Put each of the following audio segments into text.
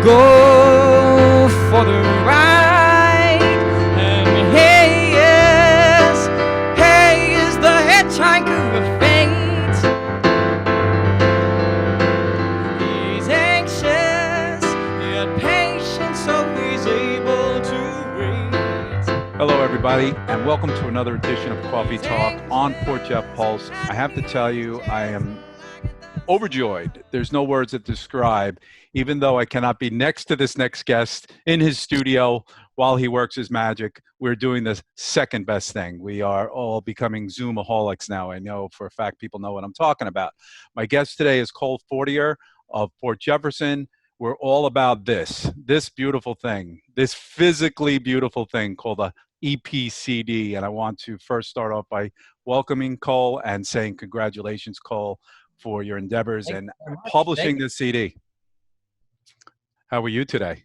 Go for the ride, and hey is the hitchhiker of fate. He's anxious, yet patient, so he's able to wait. Hello, everybody, and welcome to another edition of Coffee Talk on Port Jeff Pulse. I have to tell you, I am overjoyed. There's no words that describe, even though I cannot be next to this next guest in his studio while he works his magic. We're doing the second best thing. We are all becoming Zoomaholics now. I know for a fact people know what I'm talking about. My guest today is Cole Fortier of Port Jefferson. We're all about this beautiful thing, this physically beautiful thing called a EPCD. And I want to first start off by welcoming Cole and saying congratulations, Cole, for your endeavors and publishing this CD. How are you today?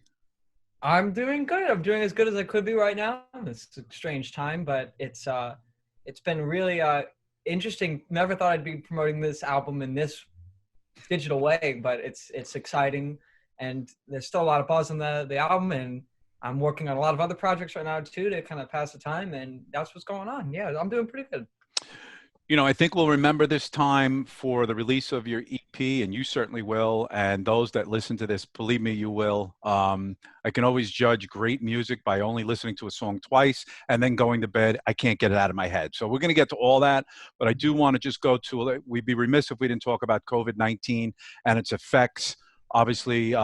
I'm doing good. I'm doing as good as I could be right now. It's a strange time, but it's been really interesting. Never thought I'd be promoting this album in this digital way, but it's exciting, and there's still a lot of buzz on the album, and I'm working on a lot of other projects right now too to kind of pass the time, and that's what's going on. Yeah, I'm doing pretty good. You know, I think we'll remember this time for the release of your EP, and you certainly will. And those that listen to this, believe me, you will. I can always judge great music by only listening to a song twice and then going to bed. I can't get it out of my head. So we're going to get to all that. But I do want to just go to, we'd be remiss if we didn't talk about COVID-19 and its effects. Obviously,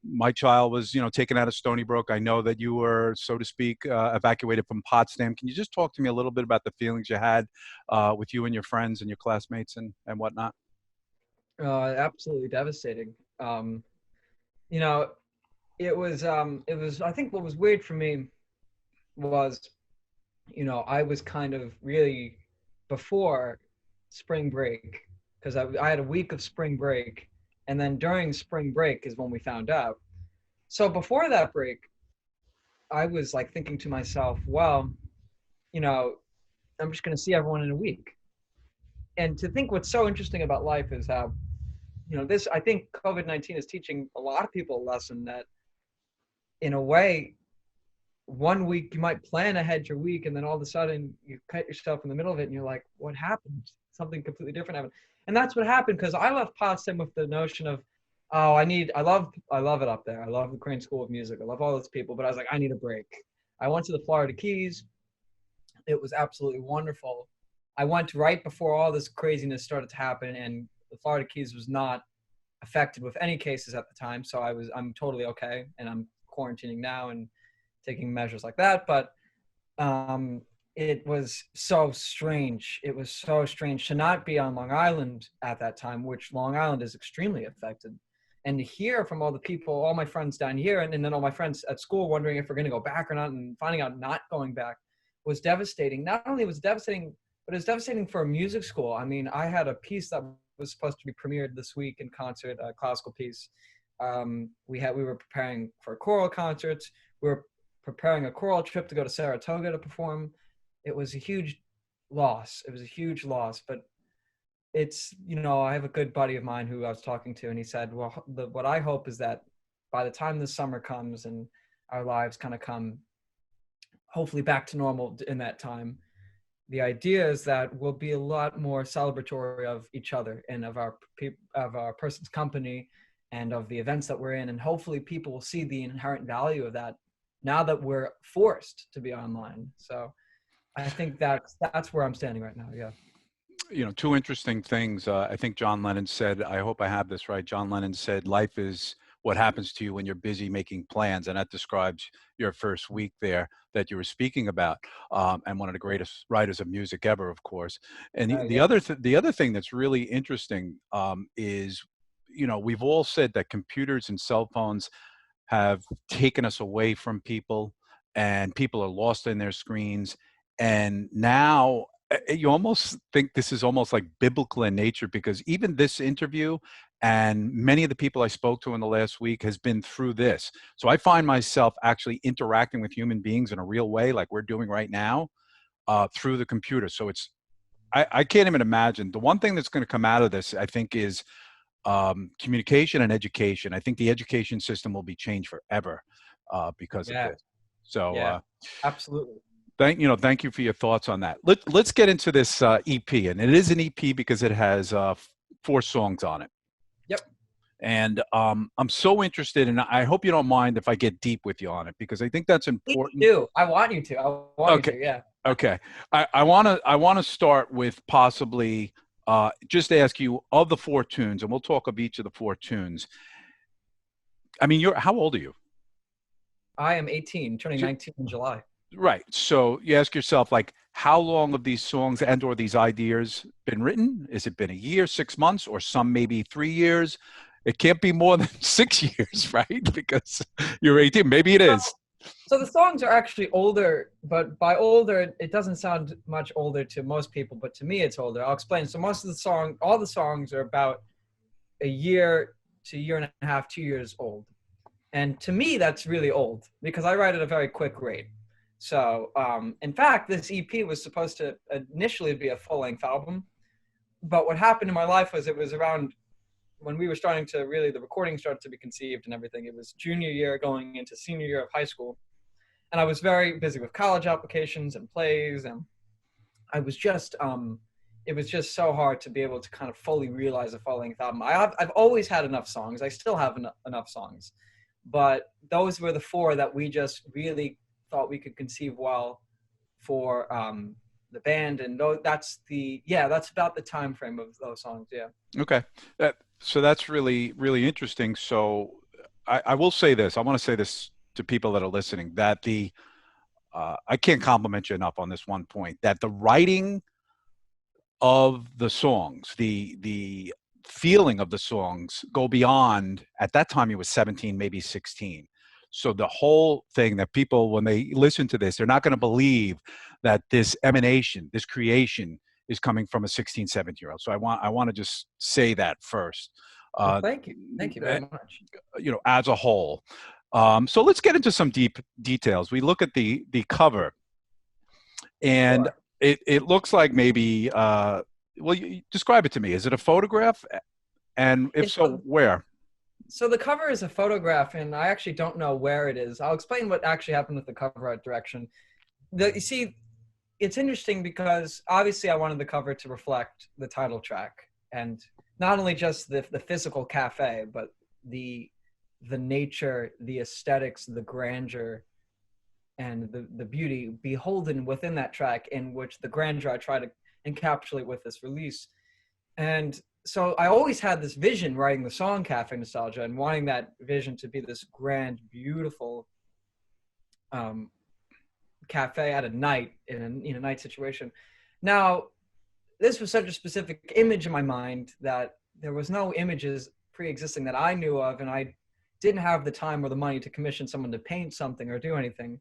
my child was, taken out of Stony Brook. I know that you were, so to speak, evacuated from Potsdam. Can you just talk to me a little bit about the feelings you had with you and your friends and your classmates and whatnot? Absolutely devastating. It was, I think what was weird for me was, I was kind of really before spring break, because I had a week of spring break. And then during spring break is when we found out. So before that break, I was like thinking to myself, well, I'm just going to see everyone in a week. And to think what's so interesting about life is how, I think COVID-19 is teaching a lot of people a lesson that in a way, 1 week you might plan ahead your week, and then all of a sudden you cut yourself in the middle of it and you're like, what happened? Something completely different happened. And that's what happened, because I left Potsdam with the notion of, I love it up there. I love the Crane School of Music. I love all those people, but I was like, I need a break. I went to the Florida Keys. It was absolutely wonderful. I went right before all this craziness started to happen, and the Florida Keys was not affected with any cases at the time. So I'm totally okay, and I'm quarantining now and taking measures like that. But it was so strange. It was so strange to not be on Long Island at that time, which Long Island is extremely affected. And to hear from all the people, all my friends down here, and then all my friends at school wondering if we're going to go back or not, and finding out not going back was devastating. Not only was it devastating, but it was devastating for a music school. I mean, I had a piece that was supposed to be premiered this week in concert, a classical piece. We were preparing for choral concerts. We were preparing a choral trip to go to Saratoga to perform. It was a huge loss. It was a huge loss, but it's, I have a good buddy of mine who I was talking to, and he said, well, what I hope is that by the time the summer comes and our lives kind of come hopefully back to normal in that time, the idea is that we'll be a lot more celebratory of each other and of our person's company and of the events that we're in. And hopefully people will see the inherent value of that now that we're forced to be online. So I think that's where I'm standing right now. Yeah. Two interesting things. I think John Lennon said, I hope I have this right. John Lennon said, life is what happens to you when you're busy making plans. And that describes your first week there that you were speaking about. And one of the greatest writers of music ever, of course. And the other thing that's really interesting is, we've all said that computers and cell phones have taken us away from people, and people are lost in their screens. And now you almost think this is almost like biblical in nature, because even this interview and many of the people I spoke to in the last week has been through this. So I find myself actually interacting with human beings in a real way, like we're doing right now, through the computer. So I can't even imagine. The one thing that's going to come out of this, I think, is communication and education. I think the education system will be changed forever because of Yeah, this. So yeah, absolutely. thank you for your thoughts on that. Let's get into this EP, and it is an EP because it has 4 songs on it. Yep. And I'm so interested, and I hope you don't mind if I get deep with you on it because I think that's Please important. do. I want you to. I want Okay, you to. Yeah. okay. I wanna start with possibly just ask you of the 4 tunes, and we'll talk of each of the 4 tunes. I mean, how old are you? I am 18, turning 19 in July. Right. So you ask yourself, like, how long have these songs and/or these ideas been written? Has it been a year, 6 months, or some maybe 3 years? It can't be more than 6 years, right? Because you're 18. Maybe it is. So the songs are actually older, but by older, it doesn't sound much older to most people, but to me, it's older. I'll explain. So all the songs are about a year to a year and a half, 2 years old. And to me, that's really old because I write at a very quick rate. So, in fact, this EP was supposed to initially be a full-length album. But what happened in my life was it was around when we were starting to really, the recording started to be conceived and everything. It was junior year going into senior year of high school. And I was very busy with college applications and plays. And I was just, it was just so hard to be able to kind of fully realize a full-length album. I've always had enough songs. I still have enough songs. But those were the 4 that we just really thought we could conceive well for the band, and that's about the time frame of those songs. Yeah. Okay. So that's really, really interesting. So I will say this. I want to say this to people that are listening, that I can't compliment you enough on this one point, that the writing of the songs, the feeling of the songs go beyond, at that time you was 17, maybe 16. So the whole thing that people, when they listen to this, they're not going to believe that this emanation, this creation is coming from a 16, 17-year-old. So I want to just say that first. Well, thank you very much. As a whole. So let's get into some deep details. We look at the cover, and Sure. it looks like maybe well, you describe it to me. Is it a photograph? And if so, where? So the cover is a photograph, and I actually don't know where it is. I'll explain what actually happened with the cover art direction. You see, it's interesting because obviously I wanted the cover to reflect the title track, and not only just the physical cafe, but the nature, the aesthetics, the grandeur, and the beauty beholden within that track, in which the grandeur I try to encapsulate with this release. And so I always had this vision writing the song Cafe Nostalgia and wanting that vision to be this grand, beautiful cafe at a night in a night situation. Now, this was such a specific image in my mind that there was no images pre-existing that I knew of, and I didn't have the time or the money to commission someone to paint something or do anything.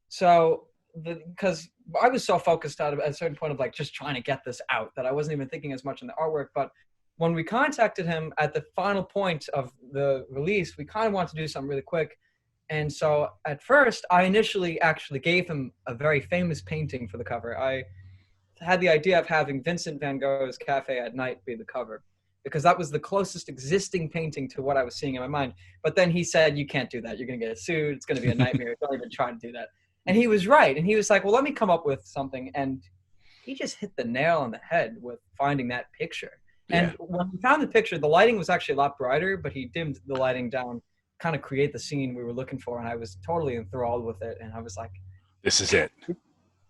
So, because I was so focused at a certain point of like just trying to get this out that I wasn't even thinking as much on the artwork. But when we contacted him at the final point of the release, we kind of wanted to do something really quick. And so at first, I initially actually gave him a very famous painting for the cover. I had the idea of having Vincent van Gogh's Cafe at Night be the cover, because that was the closest existing painting to what I was seeing in my mind. But then he said, you can't do that. You're going to get sued. It's going to be a nightmare. Don't even try to do that. And he was right. And he was like, well, let me come up with something. And he just hit the nail on the head with finding that picture. Yeah. And when we found the picture, the lighting was actually a lot brighter, but he dimmed the lighting down, kind of create the scene we were looking for. And I was totally enthralled with it. And I was like, this is it.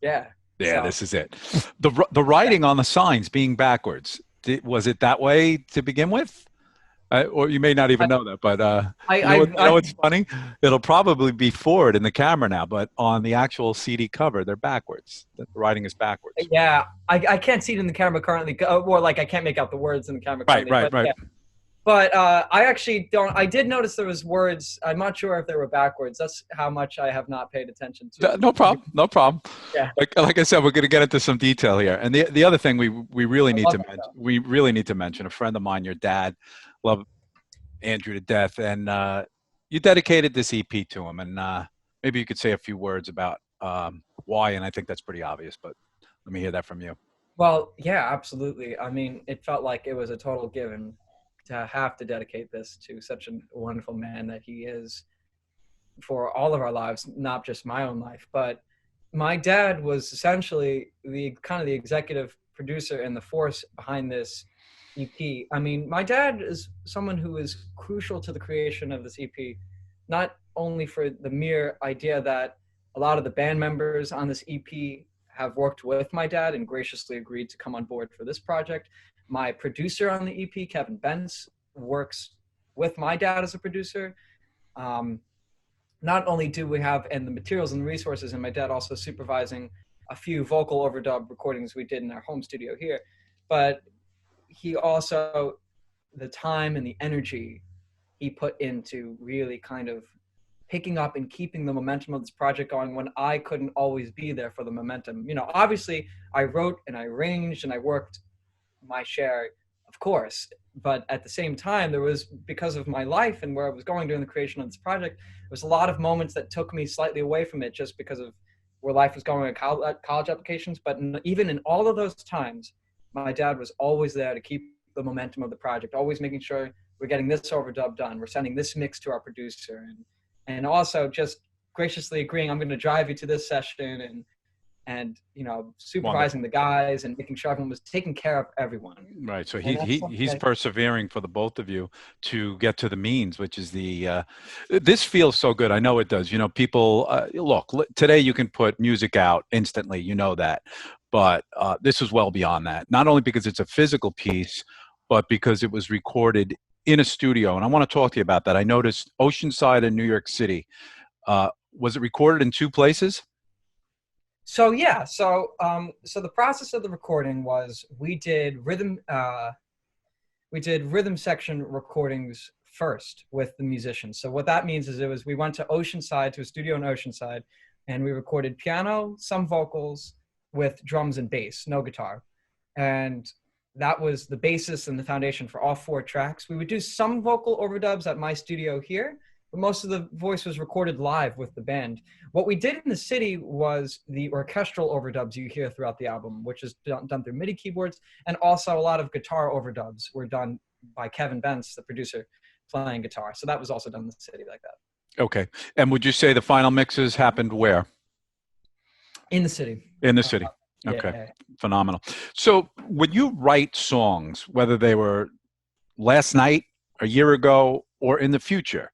Yeah. Yeah, so, this is it. The writing on the signs being backwards, was it that way to begin with? Or you may not even know that, but you know what's funny? It'll probably be forward in the camera now, but on the actual CD cover, they're backwards. The writing is backwards. Yeah, I can't see it in the camera currently, or like I can't make out the words in the camera currently. Right. Yeah. But I actually don't. I did notice there was words. I'm not sure if they were backwards. That's how much I have not paid attention to. No problem. Yeah. Like I said, we're going to get into some detail here. And the other thing we really need to mention, a friend of mine, your dad, love Andrew to death, and you dedicated this EP to him. And maybe you could say a few words about why. And I think that's pretty obvious, but let me hear that from you. Well, yeah, absolutely. I mean, it felt like it was a total given have to dedicate this to such a wonderful man that he is for all of our lives, not just my own life. But my dad was essentially the kind of the executive producer and the force behind this EP. I mean, my dad is someone who is crucial to the creation of this EP, not only for the mere idea that a lot of the band members on this EP have worked with my dad and graciously agreed to come on board for this project. My producer on the EP, Kevin Bentz, works with my dad as a producer. Not only do we have and the materials and the resources, and my dad also supervising a few vocal overdub recordings we did in our home studio here, but he also, the time and the energy he put into really kind of picking up and keeping the momentum of this project going when I couldn't always be there for the momentum. You know, obviously I wrote and I arranged and I worked my share, of course, but at the same time, there was, because of my life and where I was going during the creation of this project, there was a lot of moments that took me slightly away from it just because of where life was going at college applications. But even in all of those times, my dad was always there to keep the momentum of the project, always making sure we're getting this overdub done, we're sending this mix to our producer, and also just graciously agreeing, I'm going to drive you to this session, and you know, supervising the guys and making sure everyone was taking care of everyone. Right. So he's persevering for the both of you to get to the means, which is the this feels so good. I know it does. You know, people look, today you can put music out instantly, you know that, but this is well beyond that. Not only because it's a physical piece, but because it was recorded in a studio. And I want to talk to you about that. I noticed Oceanside and New York City. Was it recorded in two places? So yeah, so the process of the recording was we did rhythm section recordings first with the musicians. So what that means is we went to Oceanside, to a studio in Oceanside, and we recorded piano, some vocals with drums and bass, no guitar. And that was the basis and the foundation for all 4 tracks. We would do some vocal overdubs at my studio here, but most of the voice was recorded live with the band. What we did in the city was the orchestral overdubs you hear throughout the album, which is done through MIDI keyboards, and also a lot of guitar overdubs were done by Kevin Bentz, the producer, playing guitar. So that was also done in the city like that. Okay. And would you say the final mixes happened where? In the city. In the city. Okay. Yeah. Phenomenal. So when you write songs, whether they were last night, a year ago, or in the future,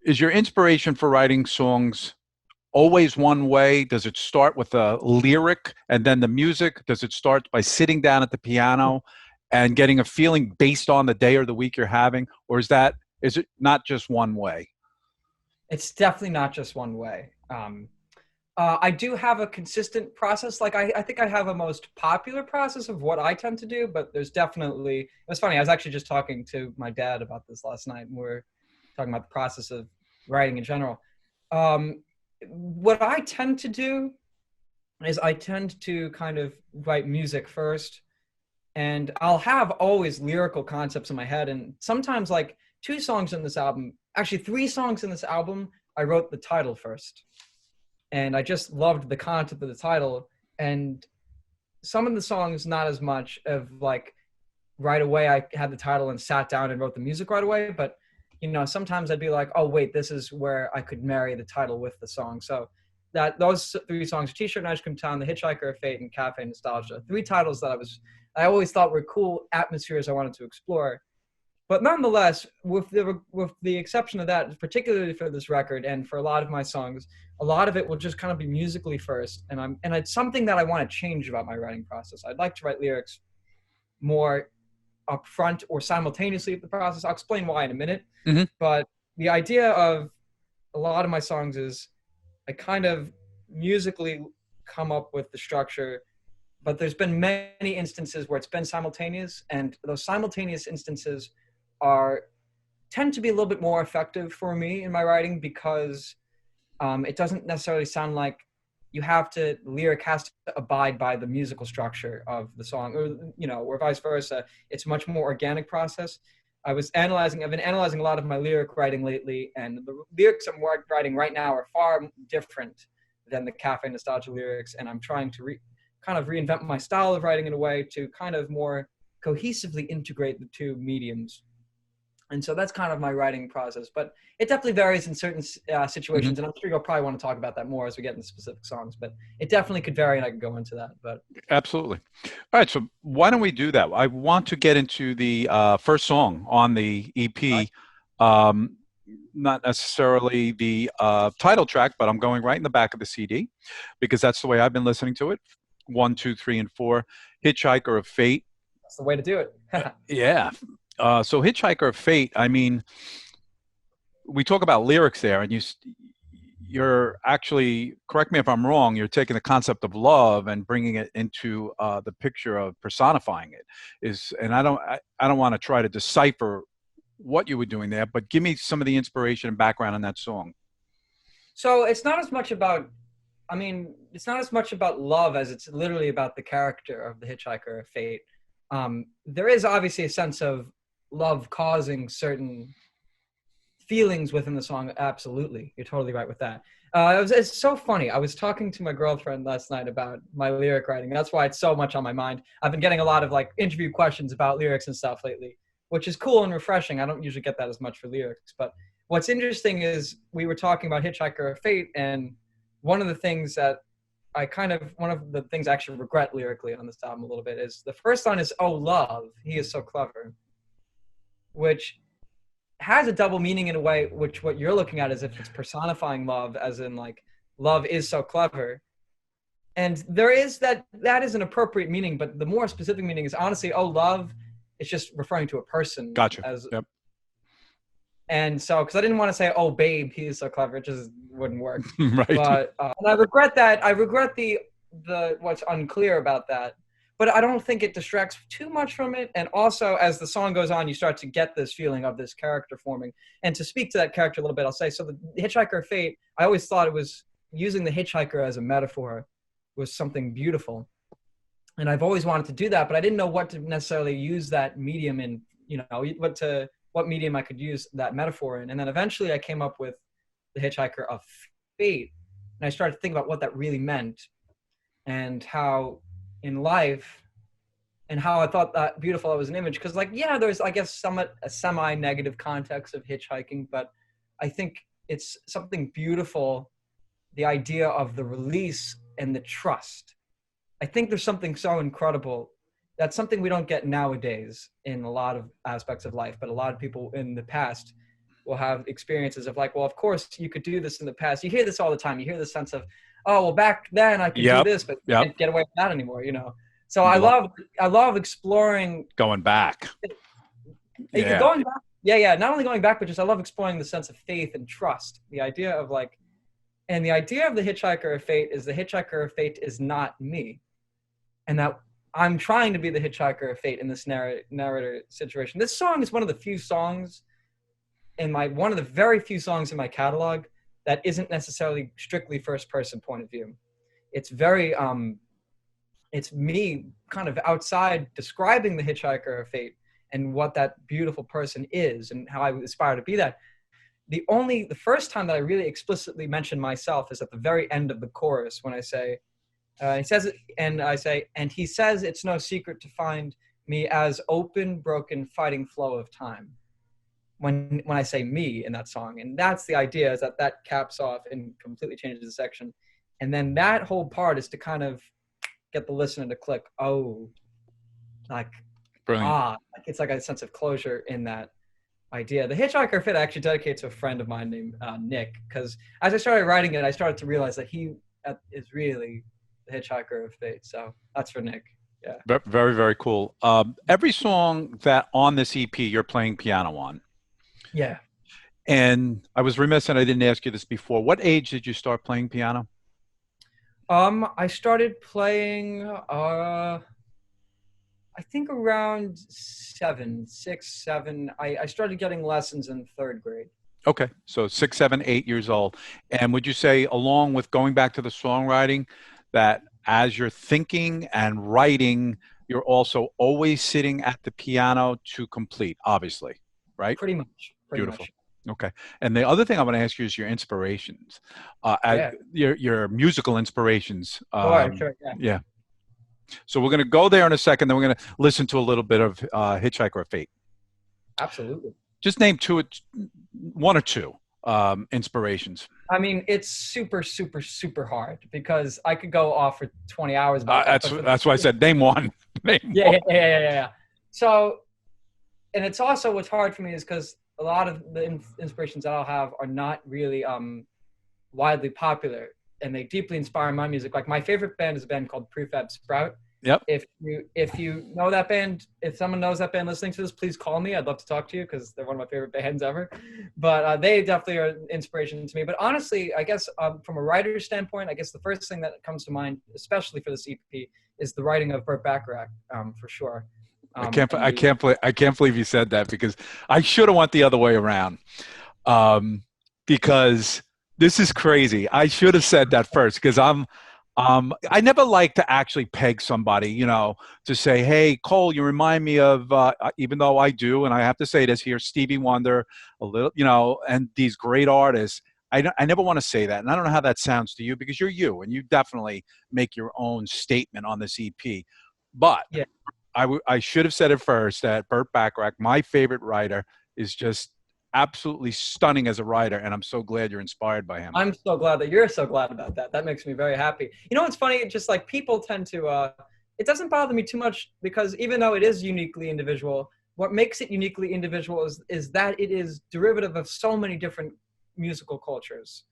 is your inspiration for writing songs always one way? Does it start with a lyric and then the music? Does it start by sitting down at the piano and getting a feeling based on the day or the week you're having? Or is it not just one way? It's definitely not just one way. I do have a consistent process. Like I think I have a most popular process of what I tend to do, but there's definitely, it was funny. I was actually just talking to my dad about this last night, and we're talking about the process of writing in general. What I tend to do is I tend to kind of write music first, and I'll have always lyrical concepts in my head. And sometimes, like 2 songs in this album, actually 3 songs in this album, I wrote the title first. And I just loved the concept of the title. And some of the songs, not as much of like right away, I had the title and sat down and wrote the music right away. But, you know, sometimes I'd be like, oh, wait, this is where I could marry the title with the song. So those 3 songs, T-Shirt and Ice Cream Town, The Hitchhiker of Fate, and Cafe Nostalgia, 3 titles that I always thought were cool atmospheres I wanted to explore. But nonetheless, with the exception of that, particularly for this record and for a lot of my songs, a lot of it will just kind of be musically first. And it's something that I want to change about my writing process. I'd like to write lyrics more upfront or simultaneously with the process. I'll explain why in a minute. Mm-hmm. But the idea of a lot of my songs is I kind of musically come up with the structure, but there's been many instances where it's been simultaneous, and those simultaneous instances tend to be a little bit more effective for me in my writing because it doesn't necessarily sound like the lyric has to abide by the musical structure of the song, or, you know, or vice versa. It's a much more organic process. I've been analyzing a lot of my lyric writing lately, and the lyrics I'm writing right now are far different than the Cafe Nostalgia lyrics, and I'm trying to kind of reinvent my style of writing in a way to kind of more cohesively integrate the two mediums. And so that's kind of my writing process, but it definitely varies in certain situations. And I'm sure you'll probably want to talk about that more as we get into specific songs, but it definitely could vary, and I could go into that. But Absolutely. All right. So why don't we do that? I want to get into the first song on the EP. Not necessarily the title track, but I'm going right in the back of the CD because that's the way I've been listening to it. 1, 2, 3, and 4. Hitchhiker of Fate. that's the way to do it. Yeah. So Hitchhiker of Fate, I mean, we talk about lyrics there, and you're actually, correct me if I'm wrong, you're taking the concept of love and bringing it into the picture of personifying it. And I don't want to try to decipher what you were doing there, but give me some of the inspiration and background on that song. So it's not as much about, it's not as much about love as it's literally about the character of the Hitchhiker of Fate. There is obviously a sense of love causing certain feelings within the song. Absolutely. You're totally right with that. It's so funny. I was talking to my girlfriend last night about my lyric writing. That's why it's so much on my mind. I've been getting a lot of like interview questions about lyrics and stuff lately, which is cool and refreshing. I don't usually get that as much for lyrics, but what's interesting is we were talking about Hitchhiker of Fate, and one of the things that one of the things I actually regret lyrically on this album a little bit is the first line is, "Oh, love, he is so clever," which has a double meaning in a way, which what you're looking at is if it's personifying love, as in like, love is so clever. And there is that is an appropriate meaning, but the more specific meaning is honestly, oh, love, it's just referring to a person. Gotcha. Yep. And so, because I didn't want to say, "Oh, babe, he is so clever," it just wouldn't work. Right. But and I regret that. I regret the what's unclear about that. But I don't think it distracts too much from it. And also, as the song goes on, you start to get this feeling of this character forming. And to speak to that character a little bit, I'll say, so the Hitchhiker of Fate, I always thought it was using the hitchhiker as a metaphor was something beautiful. And I've always wanted to do that, but I didn't know what to necessarily use that medium in, what medium I could use that metaphor in. And then eventually I came up with the Hitchhiker of Fate. And I started to think about what that really meant and how in life and how I thought that beautiful it was an image. Because there's, I guess, somewhat a semi-negative context of hitchhiking, but I think it's something beautiful, the idea of the release and the trust. I think there's something so incredible. That's something we don't get nowadays in a lot of aspects of life, but a lot of people in the past will have experiences of like, well, of course you could do this in the past. You hear this all the time. You hear the sense of, oh, well, back then I could do this, but you can't get away with that anymore, So I love exploring. Going back. Yeah. Going back. Yeah. Not only going back, but just I love exploring the sense of faith and trust. The idea of and the idea of the Hitchhiker of Fate is the Hitchhiker of Fate is not me. And that I'm trying to be the Hitchhiker of Fate in this narrator situation. This song is one of the few songs one of the very few songs in my catalog that isn't necessarily strictly first person point of view. It's very, it's me kind of outside describing the Hitchhiker of Fate and what that beautiful person is and how I aspire to be that. The first time that I really explicitly mention myself is at the very end of the chorus when I say, he says it, and I say, and he says it's no secret to find me as open, broken, fighting flow of time. When I say me in that song, and that's the idea, is that caps off and completely changes the section, and then that whole part is to kind of get the listener to click, oh, brilliant. It's like a sense of closure in that idea. The Hitchhiker Fit I actually dedicate to a friend of mine named Nick, because as I started writing it, I started to realize that he is really the Hitchhiker of Fate. So that's for Nick. Yeah. Very, very cool. Every song that on this EP you're playing piano on. Yeah. And I was remiss and I didn't ask you this before. What age did you start playing piano? I started playing, I think around 6, 7. I started getting lessons in 3rd grade. Okay. So 6, 7, 8 years old. And would you say, along with going back to the songwriting, that as you're thinking and writing, you're also always sitting at the piano to complete, obviously, right? Pretty much. Beautiful. Okay. And the other thing I want to ask you is your inspirations, your musical inspirations. Sure. Yeah. So we're going to go there in a second. Then we're going to listen to a little bit of Hitchhiker of Fate. Absolutely. Just name one or two inspirations. I mean, it's super, super, super hard because I could go off for 20 hours about that. That's why I said name one. Name Yeah, one. yeah, yeah, yeah, yeah, yeah. So, and it's also what's hard for me is because a lot of the inspirations that I'll have are not really widely popular, and they deeply inspire my music. Like my favorite band is a band called Prefab Sprout. Yep. If you know that band, if someone knows that band listening to this, please call me. I'd love to talk to you because they're one of my favorite bands ever. But they definitely are an inspiration to me. But honestly, I guess from a writer's standpoint, I guess the first thing that comes to mind, especially for this EP, is the writing of Burt Bacharach, for sure. I can't believe you said that because I should have went the other way around. Because this is crazy. I should have said that first because I never like to actually peg somebody, you know, to say, hey, Cole, you remind me of, even though I do, and I have to say this here, Stevie Wonder, a little, you know, and these great artists. I never want to say that. And I don't know how that sounds to you because you're you and you definitely make your own statement on this EP. But yeah. I should have said it first that Burt Bacharach, my favorite writer, is just absolutely stunning as a writer, and I'm so glad you're inspired by him. I'm so glad that you're so glad about that. That makes me very happy. You know what's funny? Just like people tend to, it doesn't bother me too much because even though it is uniquely individual, what makes it uniquely individual is that it is derivative of so many different musical cultures,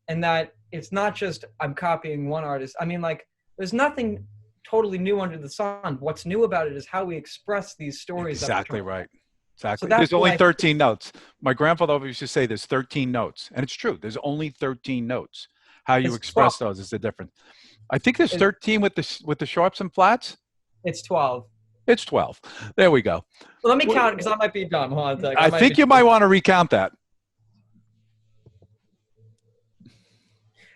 and that it's not just I'm copying one artist. I mean, like there's nothing totally new under the sun. What's new about it is how we express these stories. Exactly right. Exactly. So there's only 13 notes. My grandfather always used to say there's 13 notes. And it's true. There's only 13 notes. How you express those is the difference. I think there's 13 with the sharps and flats. It's 12. It's 12. There we go. Well, let me count it because I might be dumb. Hold on a second. I think you might want to recount that.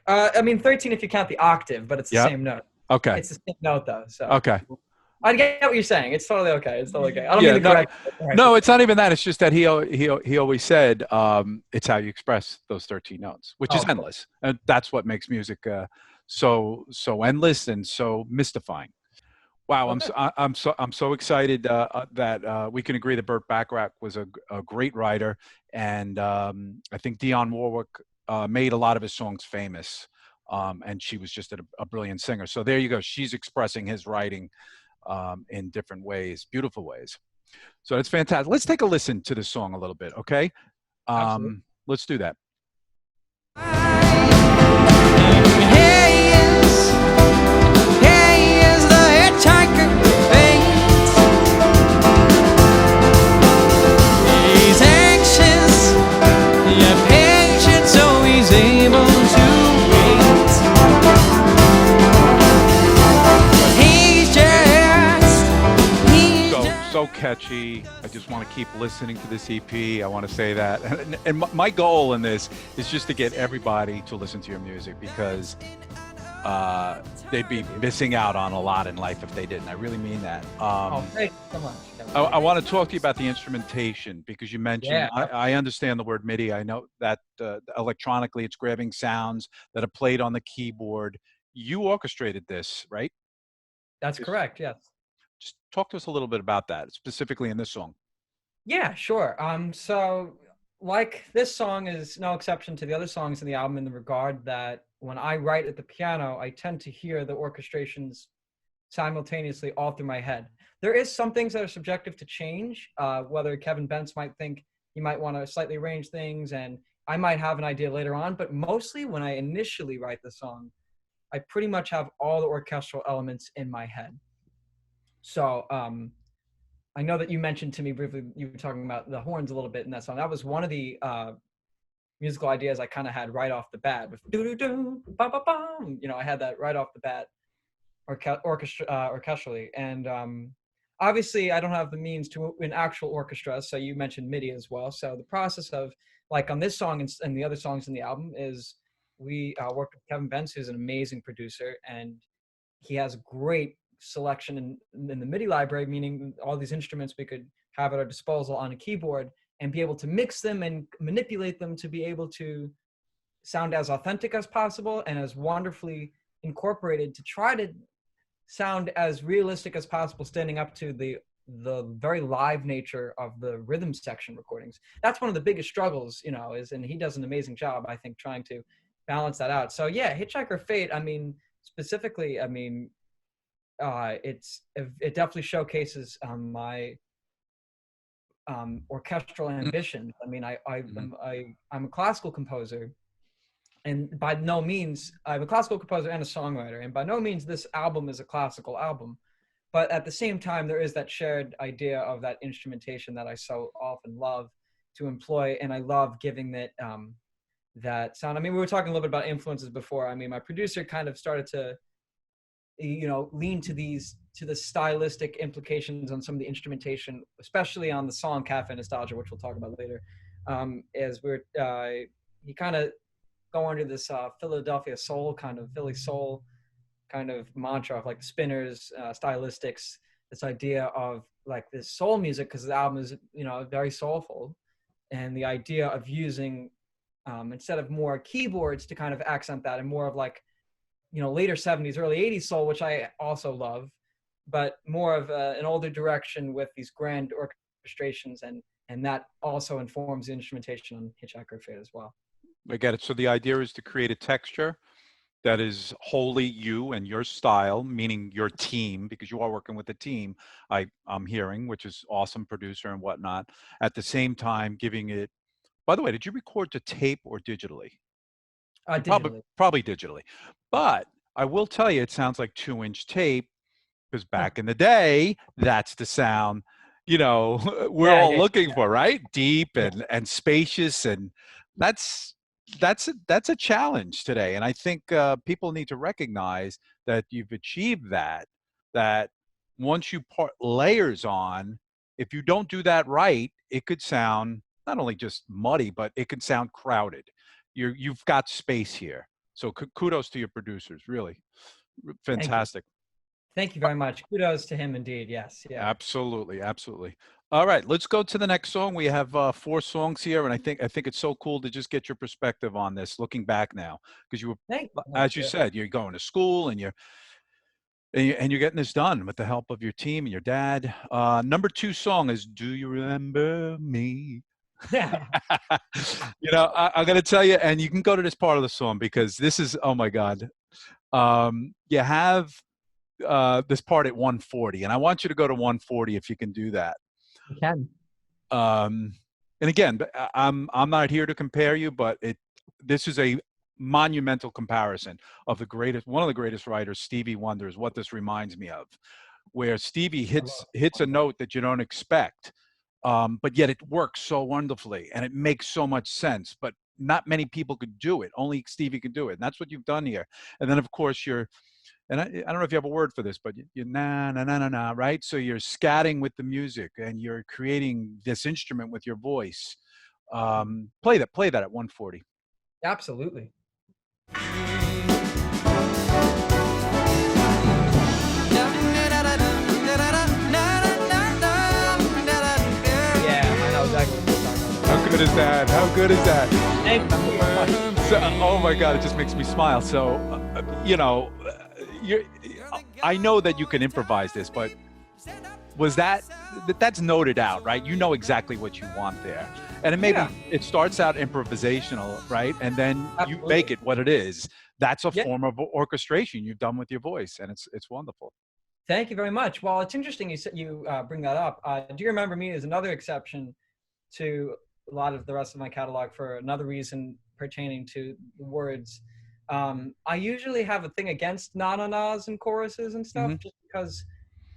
I mean, 13 if you count the octave, but it's the same note. Okay. It's the same note, though. So. Okay. I get what you're saying. It's totally okay. It's totally okay. I don't mean to correct. No, it's not even that. It's just that he always said it's how you express those 13 notes, which is endless. And that's what makes music so endless and so mystifying. Wow, I'm so excited that we can agree that Burt Bacharach was a great writer, and I think Dionne Warwick made a lot of his songs famous, and she was just a brilliant singer. So there you go. She's expressing his writing in different ways, beautiful ways. So it's fantastic. Let's take a listen to the song a little bit, okay? Let's do that. He is the hitchhiker of fate. He's anxious, yet patient, so he's able to wait. So catchy. I just want to keep listening to this EP. I want to say that. And my goal in this is just to get everybody to listen to your music because they'd be missing out on a lot in life if they didn't. I really mean that. Thank you so much. I want to talk to you about the instrumentation because you mentioned, I understand the word MIDI. I know that electronically it's grabbing sounds that are played on the keyboard. You orchestrated this, right? That's correct, yes. Just talk to us a little bit about that, specifically in this song. Yeah, sure. So like this song is no exception to the other songs in the album in the regard that when I write at the piano, I tend to hear the orchestrations simultaneously all through my head. There is some things that are subjective to change, whether Kevin Bentz might think he might want to slightly arrange things and I might have an idea later on, but mostly when I initially write the song, I pretty much have all the orchestral elements in my head. So I know that you mentioned to me briefly, you were talking about the horns a little bit in that song. That was one of the musical ideas I kind of had right off the bat with do-do-do, ba-ba-bum. You know, I had that right off the bat orchestrally. And obviously I don't have the means to an actual orchestra. So you mentioned MIDI as well. So the process of like on this song and the other songs in the album is we worked with Kevin Bentz, who's an amazing producer, and he has great selection in the MIDI library, meaning all these instruments we could have at our disposal on a keyboard and be able to mix them and manipulate them to be able to sound as authentic as possible and as wonderfully incorporated to try to sound as realistic as possible, standing up to the very live nature of the rhythm section recordings. That's one of the biggest struggles, you know, and he does an amazing job, I think, trying to balance that out. So yeah, Hitchhiker Fate, I mean, specifically, I mean, it definitely showcases my orchestral ambition. I mean, I'm a classical composer, and by no means, I'm a classical composer and a songwriter, and by no means this album is a classical album. But at the same time, there is that shared idea of that instrumentation that I so often love to employ, and I love giving that sound. I mean, we were talking a little bit about influences before. I mean, my producer kind of started to, you know, lean to the stylistic implications on some of the instrumentation, especially on the song Cafe Nostalgia, which we'll talk about later. As he kind of go under this Philadelphia soul kind of Philly soul kind of mantra of like the Spinners stylistics, this idea of like this soul music, because the album is, you know, very soulful, and the idea of using instead of more keyboards to kind of accent that, and more of like, you know, later 70s, early 80s soul, which I also love, but more of an older direction with these grand orchestrations, and that also informs the instrumentation on Hitchhiker Fate as well. I get it. So the idea is to create a texture that is wholly you and your style, meaning your team, because you are working with a team, I'm hearing, which is awesome, producer and whatnot. At the same time, giving it, by the way, did you record to tape or digitally? Digitally. Probably digitally. But I will tell you, it sounds like 2-inch tape, because back in the day, that's the sound, you know, we're all looking for, right? Deep and spacious, and that's a challenge today. And I think people need to recognize that you've achieved that once you put layers on, if you don't do that right, it could sound not only just muddy, but it could sound crowded. You've got space here. So kudos to your producers, really fantastic. Thank you very much. Kudos to him indeed. Yes. Yeah. Absolutely. Absolutely. All right, let's go to the next song. We have 4 songs here, and I think it's so cool to just get your perspective on this, looking back now, because you were, as you said, you're going to school and you're getting this done with the help of your team and your dad. Number 2 song is "Do You Remember Me?" Yeah. You know, I'm going to tell you, and you can go to this part of the song because this is, oh my God. You have this part at 140, and I want you to go to 140 if you can do that. You can. And again, I'm not here to compare you, but this is a monumental comparison of one of the greatest writers, Stevie Wonder, is what this reminds me of, where Stevie hits a note that you don't expect, but yet it works so wonderfully and it makes so much sense. But not many people could do it. Only Stevie could do it, and that's what you've done here. And then, of course, and I don't know if you have a word for this, but you na na na na na, right? So you're scatting with the music, and you're creating this instrument with your voice. Play that at 140. Absolutely. How good is that? How good is that? So, oh my God, it just makes me smile. So, you know, I know that you can improvise this, but that's noted out, right? You know exactly what you want there. And it starts out improvisational, right? And then you make it what it is. That's a form of orchestration you've done with your voice, and it's wonderful. Thank you very much. Well, it's interesting you bring that up. Do You Remember Me is another exception to a lot of the rest of my catalog for another reason pertaining to the words. I usually have a thing against na-na-nas and choruses and stuff, just because,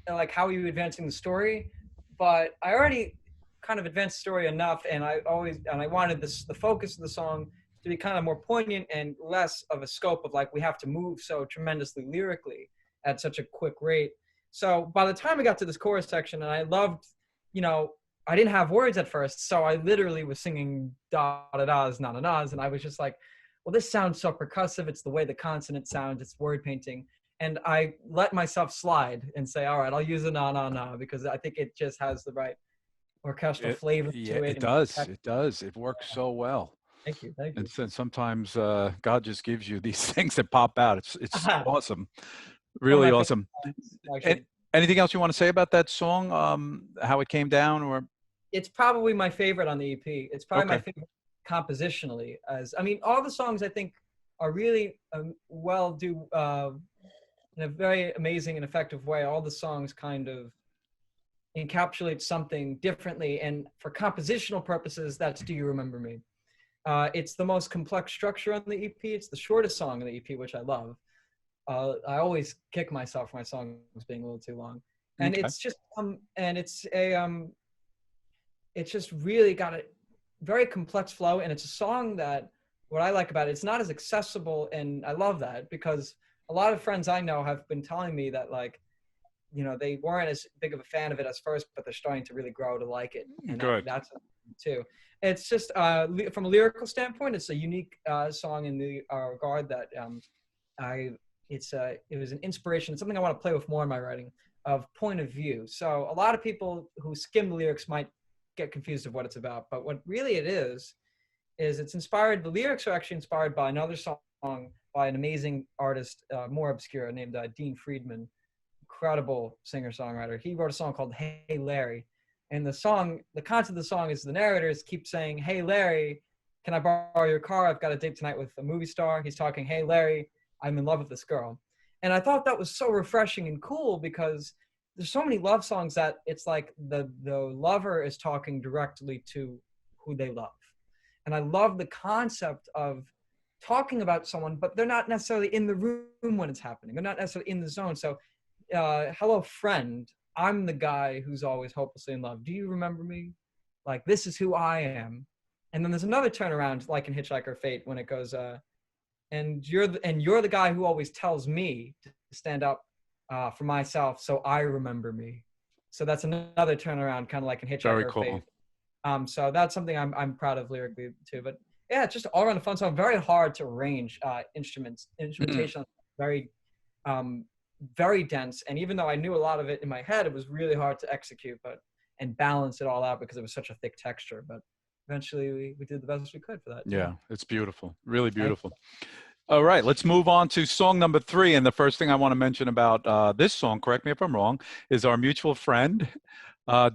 like, how are you advancing the story? But I already kind of advanced the story enough, and I wanted the focus of the song to be kind of more poignant and less of a scope of like we have to move so tremendously lyrically at such a quick rate. So by the time I got to this chorus section, and I loved, you know, I didn't have words at first, so I literally was singing da-da-das, na-na-nas, and I was just like, well, this sounds so percussive. It's the way the consonant sounds. It's word painting. And I let myself slide and say, all right, I'll use a na-na-na because I think it just has the right orchestral flavor to it. It does. It does. It works so well. Thank you. And sometimes God just gives you these things that pop out. It's awesome. one of Really my favorite awesome. songs, A- actually. Anything else you want to say about that song? How it came down, or It's probably my favorite on the EP. It's probably my okay, favorite compositionally. As I mean, all the songs I think are really well do in a very amazing and effective way. All the songs kind of encapsulate something differently, and for compositional purposes, that's "Do You Remember Me." It's the most complex structure on the EP. It's the shortest song on the EP, which I love. I always kick myself for my songs being a little too long, and okay, it's just and it's just really got a very complex flow, and it's a song that what I like about it, it's not as accessible, and I love that because a lot of friends I know have been telling me that like, you know, they weren't as big of a fan of it as first, but they're starting to really grow to like it, and good. that's too. It's just from a lyrical standpoint, it's a unique song in the regard that I it was an inspiration. It's something I want to play with more in my writing of point of view. So a lot of people who skim the lyrics might get confused of what it's about, but what really it is it's inspired. The lyrics are actually inspired by another song by an amazing artist, more obscure, named Dean Friedman, incredible singer-songwriter. He wrote a song called "Hey Larry," and the song, the concept of the song is the narrators keep saying, "Hey Larry, can I borrow your car? I've got a date tonight with a movie star." He's talking, "Hey Larry, I'm in love with this girl." And I thought that was so refreshing and cool because there's so many love songs that it's like the lover is talking directly to who they love. And I love the concept of talking about someone, but they're not necessarily in the room when it's happening. They're not necessarily in the zone. So, hello, friend. I'm the guy who's always hopelessly in love. Do you remember me? Like, this is who I am. And then there's another turnaround, like in Hitchhiker Fate, when it goes, and you're the guy who always tells me to stand up for myself, so I remember me. So that's another turnaround, kind of like in Very Hitchhiker cool. Fate. So that's something I'm proud of lyrically too. But yeah, it's just all around a fun song. Very hard to arrange instrumentation, very very dense. And even though I knew a lot of it in my head, it was really hard to execute, and balance it all out because it was such a thick texture. But eventually we did the best we could for that. Yeah, it's beautiful, really Thank beautiful. All right, let's move on to song number 3. And the first thing I want to mention about this song, correct me if I'm wrong, is our mutual friend, uh,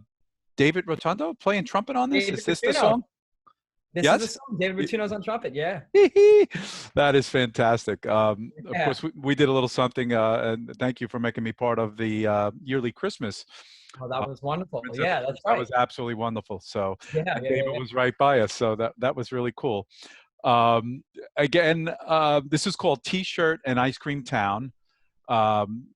David Rotundo, playing trumpet on this. David Is this the Bertuccio. song? This is the Yes? song. David Bertuccion's on trumpet. Yeah. That is fantastic. Of Yeah. course, we did a little something, and thank you for making me part of the yearly Christmas. Oh, that was wonderful. Friends at Yeah, the that's Church. That right. was absolutely wonderful. So Yeah, and yeah, David yeah. was right by us, so that was really cool. Again, this is called T-Shirt and Ice Cream Town. Um,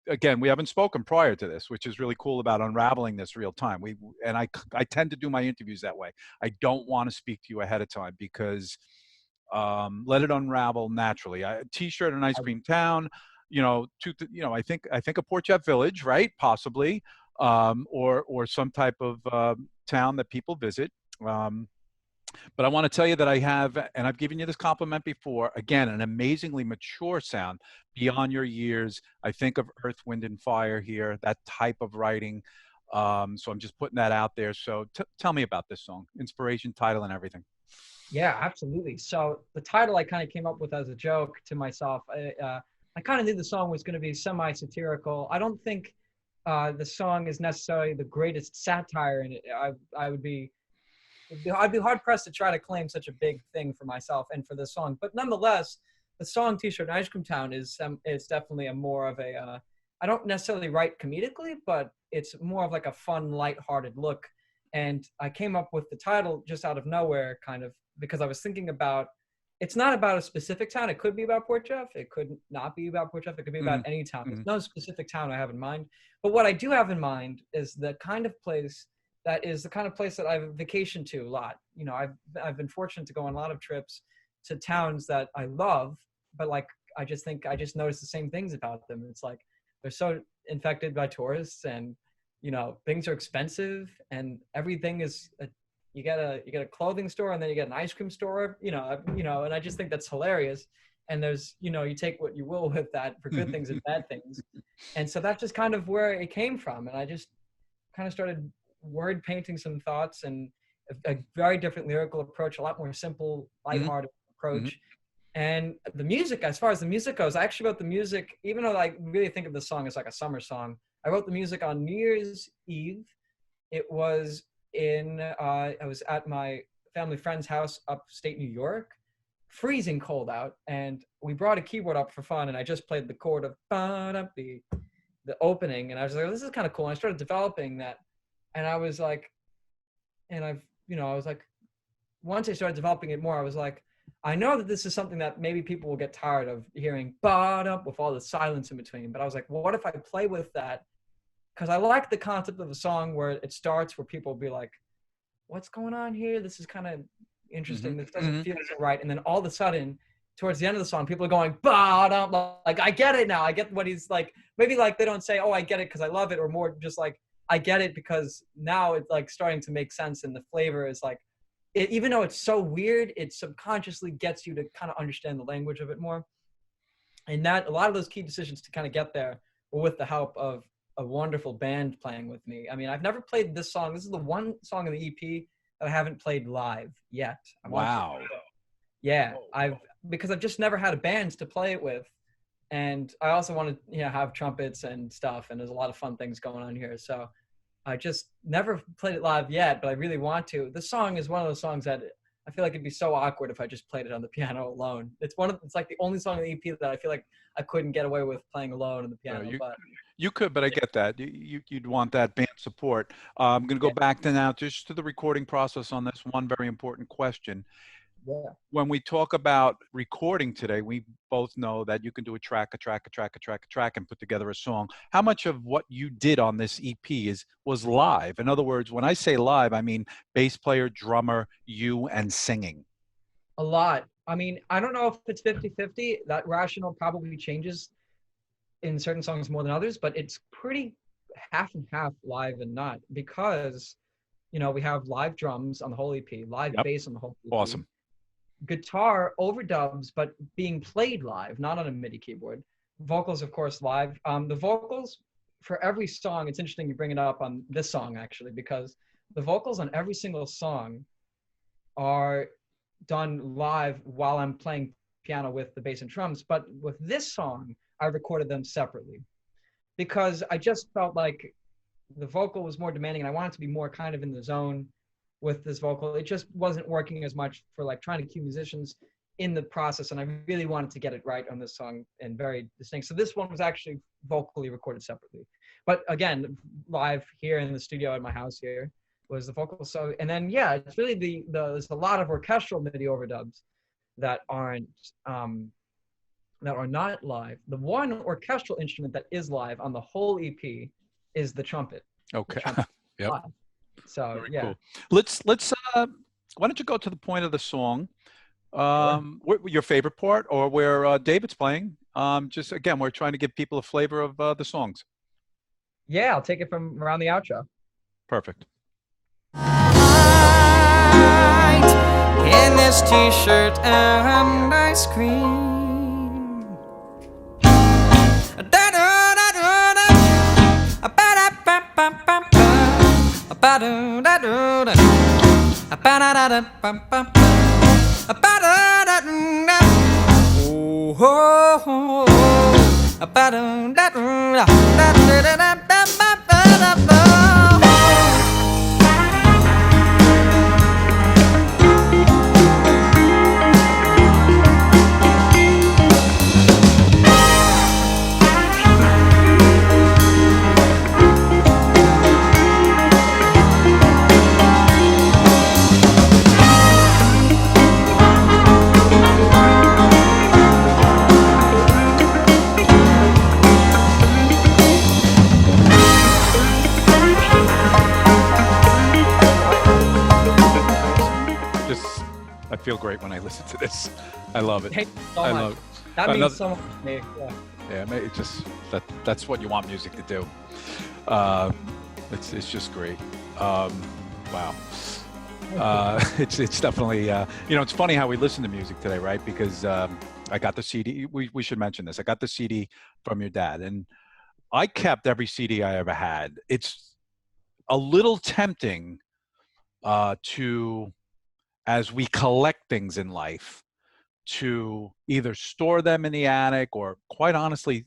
again, we haven't spoken prior to this, which is really cool about unraveling this real time. I tend to do my interviews that way. I don't want to speak to you ahead of time because let it unravel naturally. T-Shirt and Ice Cream Town, I think a Port Jeff Village, right? Possibly, or some type of town that people visit. But I want to tell you that I have, and I've given you this compliment before, again, an amazingly mature sound beyond your years. I think of Earth, Wind, and Fire here, that type of writing. So I'm just putting that out there. So tell me about this song, inspiration, title, and everything. Yeah, absolutely. So the title I kind of came up with as a joke to myself. I kind of knew the song was going to be semi-satirical. I don't think the song is necessarily the greatest satire in it. I'd be hard pressed to try to claim such a big thing for myself and for this song. But nonetheless, the song "T-Shirt and Ice Cream Town" is definitely a more of a. I don't necessarily write comedically, but it's more of like a fun, lighthearted look. And I came up with the title just out of nowhere, kind of because I was thinking about. It's not about a specific town. It could be about Port Jeff. It could not be about Port Jeff. It could be about any town. There's no specific town I have in mind. But what I do have in mind is the kind of place that is the kind of place that I've vacationed to a lot. You know, I've been fortunate to go on a lot of trips to towns that I love, but like I just noticed the same things about them. It's like they're so infected by tourists, and things are expensive, and everything is you get a clothing store, and then you get an ice cream store. And I just think that's hilarious. And there's you take what you will with that for good things and bad things, and so that's just kind of where it came from. And I just kind of started word painting some thoughts and a very different lyrical approach, a lot more simple, lighthearted approach. And the music, as far as the music goes, I actually wrote the music, even though I really think of the song as like a summer song. I wrote the music on New Year's Eve. It was I was at my family friend's house upstate New York, freezing cold out. And we brought a keyboard up for fun. And I just played the chord of the opening. And I was like, oh, this is kind of cool. And I started developing that. And I was like, I was like, once I started developing it more, I was like, I know that this is something that maybe people will get tired of hearing ba-da with all the silence in between. But I was like, well, what if I play with that? Because I like the concept of a song where it starts where people will be like, what's going on here? This is kind of interesting. This doesn't feel so right. And then all of a sudden, towards the end of the song, people are going, ba-da, like, I get it now. I get what he's like. Maybe like they don't say, oh, I get it because I love it, or more just like, I get it because now it's like starting to make sense, and the flavor is like, even though it's so weird, it subconsciously gets you to kind of understand the language of it more. And that a lot of those key decisions to kind of get there were with the help of a wonderful band playing with me. I mean, I've never played this song. This is the one song in the EP that I haven't played live yet. Wow. Yeah, because I've just never had a band to play it with. And I also want to have trumpets and stuff, and there's a lot of fun things going on here. So I just never played it live yet, but I really want to. This song is one of those songs that I feel like it'd be so awkward if I just played it on the piano alone. It's like the only song on the EP that I feel like I couldn't get away with playing alone on the piano. You could, but I get that. You'd want that band support. I'm going to go back to now just to the recording process on this one very important question. Yeah. When we talk about recording today, we both know that you can do a track, and put together a song. How much of what you did on this EP was live? In other words, when I say live, I mean bass player, drummer, you, and singing. A lot. I mean, I don't know if it's 50-50. That rationale probably changes in certain songs more than others, but it's pretty half and half live and not, because, we have live drums on the whole EP, live bass on the whole EP. Awesome. Guitar overdubs, but being played live, not on a MIDI keyboard. Vocals, of course, live. The vocals for every song, it's interesting you bring it up on this song, actually, because the vocals on every single song are done live while I'm playing piano with the bass and drums. But with this song, I recorded them separately because I just felt like the vocal was more demanding and I wanted to be more kind of in the zone with this vocal. It just wasn't working as much for like trying to cue musicians in the process. And I really wanted to get it right on this song and very distinct. So this one was actually vocally recorded separately. But again, live here in the studio at my house here was the vocal. So, and then, yeah, it's really there's a lot of orchestral MIDI overdubs that are not live. The one orchestral instrument that is live on the whole EP is the trumpet. Okay. Yep. Live. So very yeah. Cool. Let's why don't you go to the point of the song, your favorite part, or where David's playing. Just again, we're trying to give people a flavor of the songs. Yeah, I'll take it from around the outro. Perfect. In this t-shirt and ice cream. I feel great when I listen to this. I love it. Thank you so I much. love it. That means so much to me. Yeah. Yeah, it just that's what you want music to do. It's just great. Wow. It's definitely it's funny how we listen to music today, right? Because I got the CD. We should mention this. I got the CD from your dad, and I kept every CD I ever had. It's a little tempting to, as we collect things in life, to either store them in the attic or, quite honestly,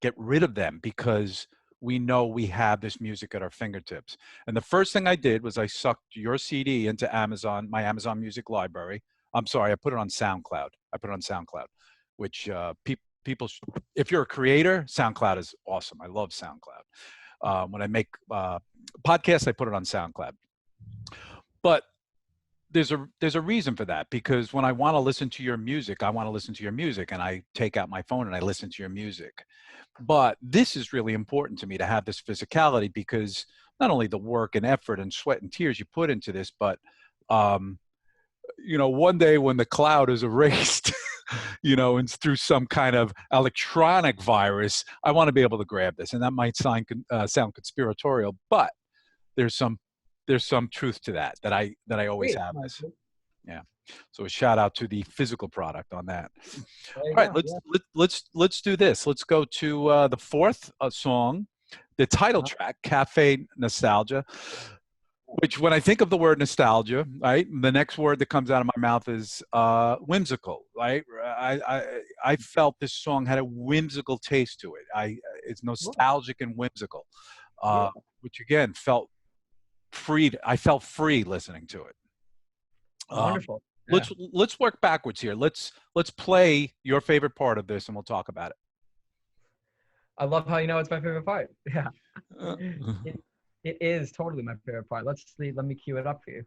get rid of them because we know we have this music at our fingertips. And the first thing I did was I sucked your CD into Amazon, my Amazon Music library. I'm sorry, I put it on SoundCloud. Which people, if you're a creator, SoundCloud is awesome. I love SoundCloud. When I make podcasts, I put it on SoundCloud. But there's a reason for that, because when I want to listen to your music, I want to listen to your music, and I take out my phone and I listen to your music. But this is really important to me to have this physicality, because not only the work and effort and sweat and tears you put into this, but one day when the cloud is erased, and through some kind of electronic virus, I want to be able to grab this. And that might sound conspiratorial, but there's some truth to that I always have this. Yeah. So a shout out to the physical product on that. All right, let's do this. Let's go to the fourth song, the title track, Cafe Nostalgia. Which, when I think of the word nostalgia, right, the next word that comes out of my mouth is whimsical, right? I felt this song had a whimsical taste to it. It's nostalgic and whimsical, which again felt free. I felt free listening to it. Wonderful. Let's work backwards here. Let's play your favorite part of this, and we'll talk about it. I love how you know it's my favorite part. Yeah. It is totally my favorite part. Let me cue it up for you.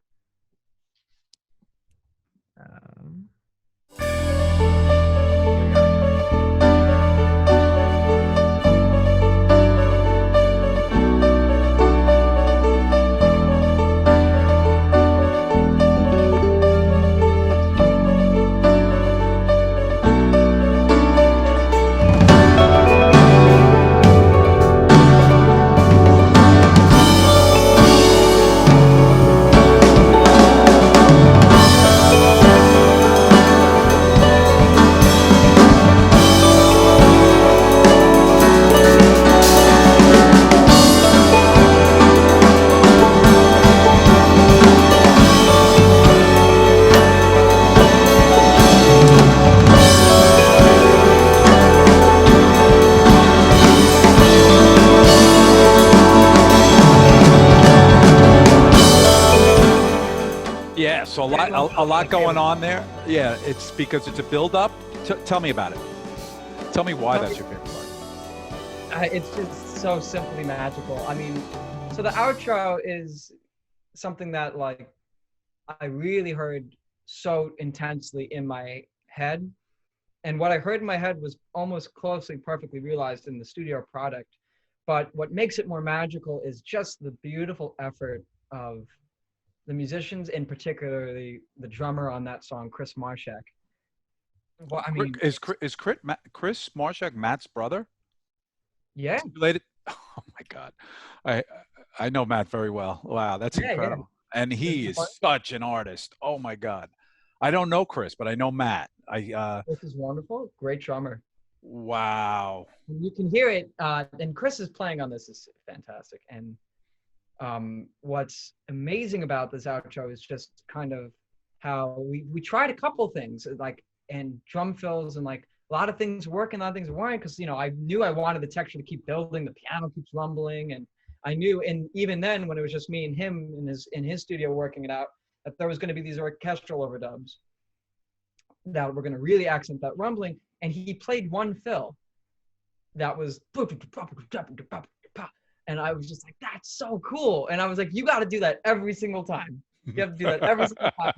So a lot going on there. Yeah, it's because it's a build-up. Tell me about it. Tell me why that's your favorite part. It's just so simply magical. I mean, so the outro is something that I really heard so intensely in my head. And what I heard in my head was almost closely perfectly realized in the studio product. But what makes it more magical is just the beautiful effort of the musicians, in particular the drummer on that song, Chris Marshak. Well, I mean, is Chris Marshak Matt's brother? Yeah. Related? Oh my God, I know Matt very well. Wow, that's incredible. Yeah. And he is such an artist. Oh my God, I don't know Chris, but I know Matt. This is wonderful. Great drummer. Wow. You can hear it, and Chris is playing on this is fantastic. And what's amazing about this outro is just kind of how we tried a couple things, and drum fills, and a lot of things work and a lot of things weren't, because I knew I wanted the texture to keep building. The piano keeps rumbling, and I knew, and even then when it was just me and him in his studio working it out, that there was going to be these orchestral overdubs that were going to really accent that rumbling. And he played one fill that was, and I was just like, that's so cool. And I was like, you got to do that every single time. You have to do that every single time.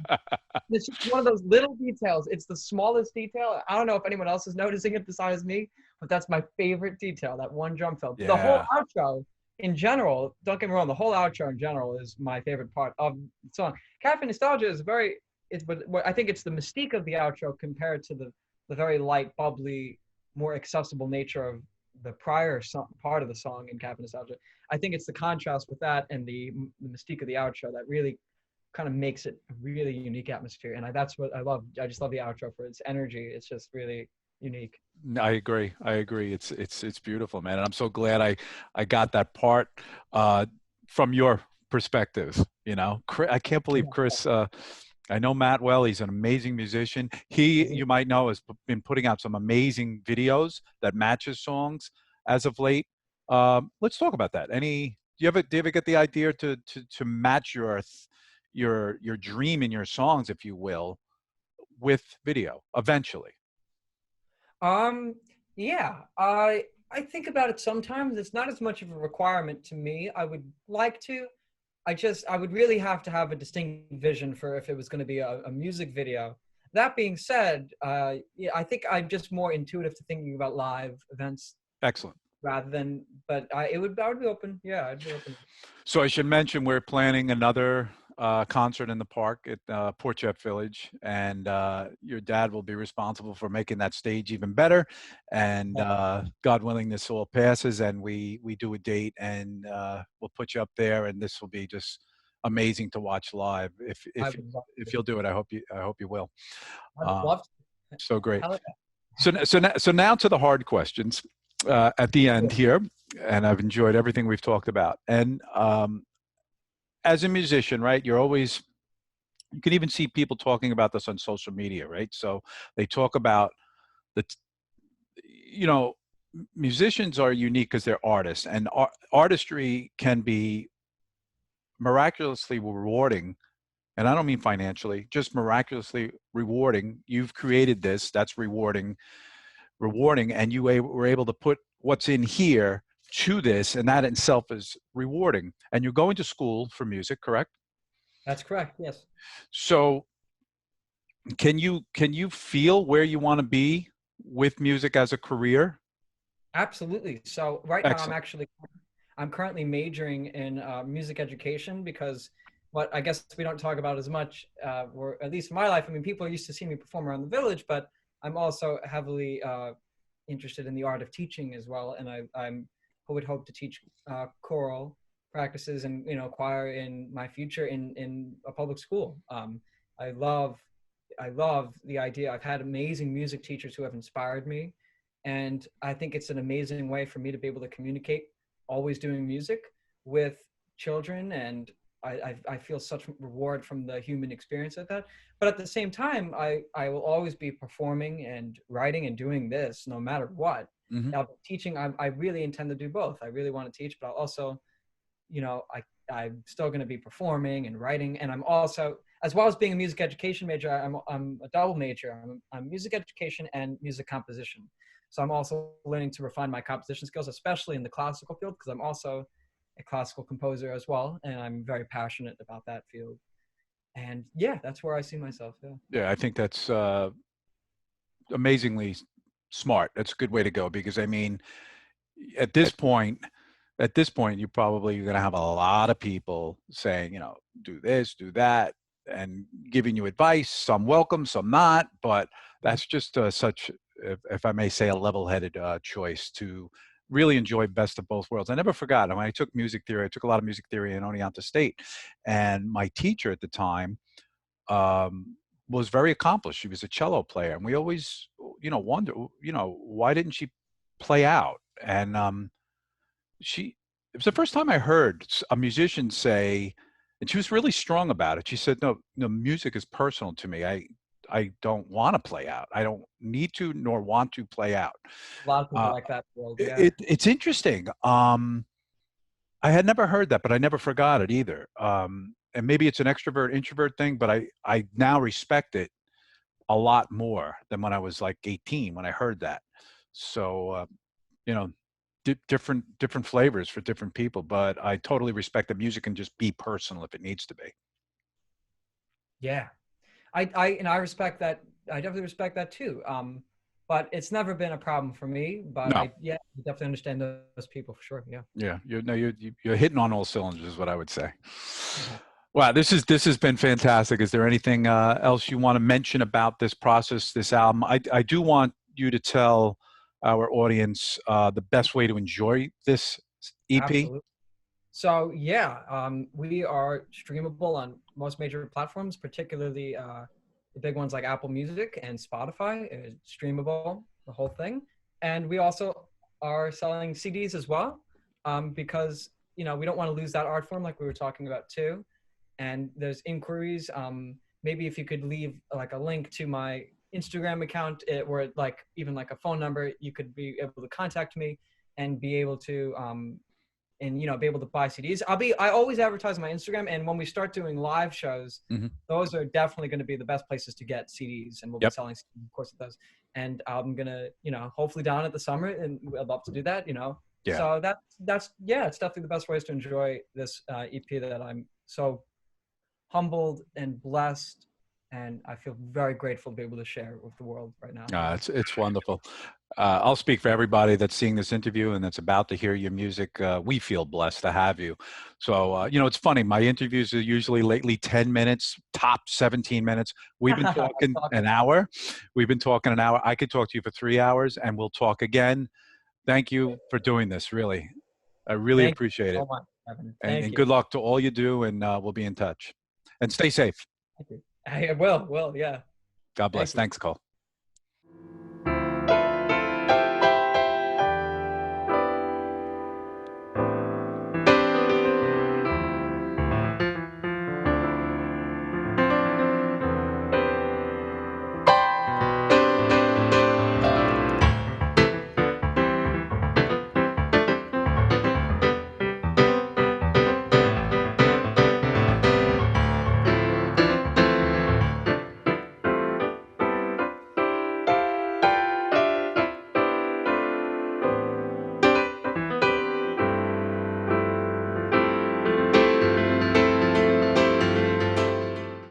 It's just one of those little details. It's the smallest detail. I don't know if anyone else is noticing it besides me, but that's my favorite detail, that one drum fill. Yeah. The whole outro in general, don't get me wrong, the whole outro in general is my favorite part of the song. Cafe Nostalgia is I think it's the mystique of the outro compared to the very light, bubbly, more accessible nature of the prior part of the song in Cafe Nostalgia. I think it's the contrast with that and the mystique of the outro that really kind of makes it a really unique atmosphere. And that's what I love. I just love the outro for its energy. It's just really unique. I agree. It's beautiful, man. And I'm so glad I got that part from your perspective. I can't believe Chris I know Matt well. He's an amazing musician. You might know, has been putting out some amazing videos that match his songs as of late. Let's talk about that. Do you ever get the idea to match your dream in your songs, if you will, with video eventually? Um, yeah, I think about it sometimes. It's not as much of a requirement to me. I would like to. I would really have to have a distinct vision for if it was going to be a music video. That being said, yeah, I think I'm just more intuitive to thinking about live events Excellent. rather than. But I would be open. Yeah, I'd be open. So I should mention we're planning another concert in the park at Port Jeff Village, and your dad will be responsible for making that stage even better. And God willing, this all passes, and we do a date, and we'll put you up there, and this will be just amazing to watch live. If you'll do it, I hope you will. I would love to. So great. Hell So now to the hard questions at the end here, and I've enjoyed everything we've talked about. And as a musician, right, you can even see people talking about this on social media, right? So they talk about you know, musicians are unique because they're artists, and artistry can be miraculously rewarding. And I don't mean financially, just miraculously rewarding. You've created this, that's rewarding, and you were able to put what's in here to this, and that in itself is rewarding. And you're going to school for music, correct? That's correct. Yes. So can you feel where you want to be with music as a career? Absolutely. So right Excellent. now I'm currently majoring in music education because what I guess we don't talk about as much, or at least in my life. I mean, people used to see me perform around the village, but I'm also heavily interested in the art of teaching as well, and I would hope to teach choral practices and choir in my future in a public school. I love the idea. I've had amazing music teachers who have inspired me, and I think it's an amazing way for me to be able to communicate, always doing music with children, and I feel such reward from the human experience of that. But at the same time, I will always be performing and writing and doing this no matter what. Mm-hmm. Now, teaching, I really intend to do both. I really want to teach, but I'll also, I'm still going to be performing and writing. And I'm also, as well as being a music education major, I'm a double major. I'm music education and music composition. So I'm also learning to refine my composition skills, especially in the classical field, because I'm also a classical composer as well, and I'm very passionate about that field. And yeah, that's where I see myself. Yeah. Yeah, I think that's amazingly smart. That's a good way to go, because I mean, at this point, you're probably going to have a lot of people saying, do this, do that, and giving you advice. Some welcome, some not, but that's just such, if I may say, a level-headed choice to really enjoy best of both worlds. I never forgot, when I took music theory, I took a lot of music theory in Oneonta State, and my teacher at the time was very accomplished. She was a cello player, and we always, wonder, why didn't she play out? And it was the first time I heard a musician say, and she was really strong about it. She said, no, music is personal to me. I don't want to play out. I don't need to nor want to play out. A lot of people like that world. Yeah. It's interesting. I had never heard that, but I never forgot it either. And maybe it's an extrovert introvert thing, but I now respect it a lot more than when I was like 18 when I heard that. So different flavors for different people, but I totally respect that music can just be personal if it needs to be. Yeah, I respect that. I definitely respect that too. But it's never been a problem for me. But No. I definitely understand those people for sure. Yeah. Yeah, you're hitting on all cylinders, is what I would say. Wow, this has been fantastic. Is there anything else you want to mention about this process, this album? I do want you to tell our audience the best way to enjoy this EP. Absolutely. So yeah, we are streamable on most major platforms, particularly the big ones like Apple Music and Spotify. It's streamable, the whole thing. And we also are selling CDs as well, because we don't want to lose that art form like we were talking about too. And there's inquiries maybe if you could leave like a link to my Instagram account, or like even like a phone number, you could be able to contact me and be able to and be able to buy CDs. I always advertise on my Instagram, and when we start doing live shows, those are definitely going to be the best places to get CDs, and we'll be selling CDs, of course, at those. And I'm gonna, hopefully down at the summer, and I'd love to do that. Yeah. So that's it's definitely the best ways to enjoy this EP that I'm so humbled and blessed, and I feel very grateful to be able to share with the world right now. It's wonderful. I'll speak for everybody that's seeing this interview and that's about to hear your music. We feel blessed to have you. So, it's funny. My interviews are usually lately 10 minutes, top 17 minutes. We've been talking an hour. We've been talking an hour. I could talk to you for 3 hours, and we'll talk again. Thank you for doing this, really. I really appreciate it. So much, Evan. And good luck to all you do, and we'll be in touch. And stay safe. Thank you. I will, yeah. God bless. Thanks, Cole.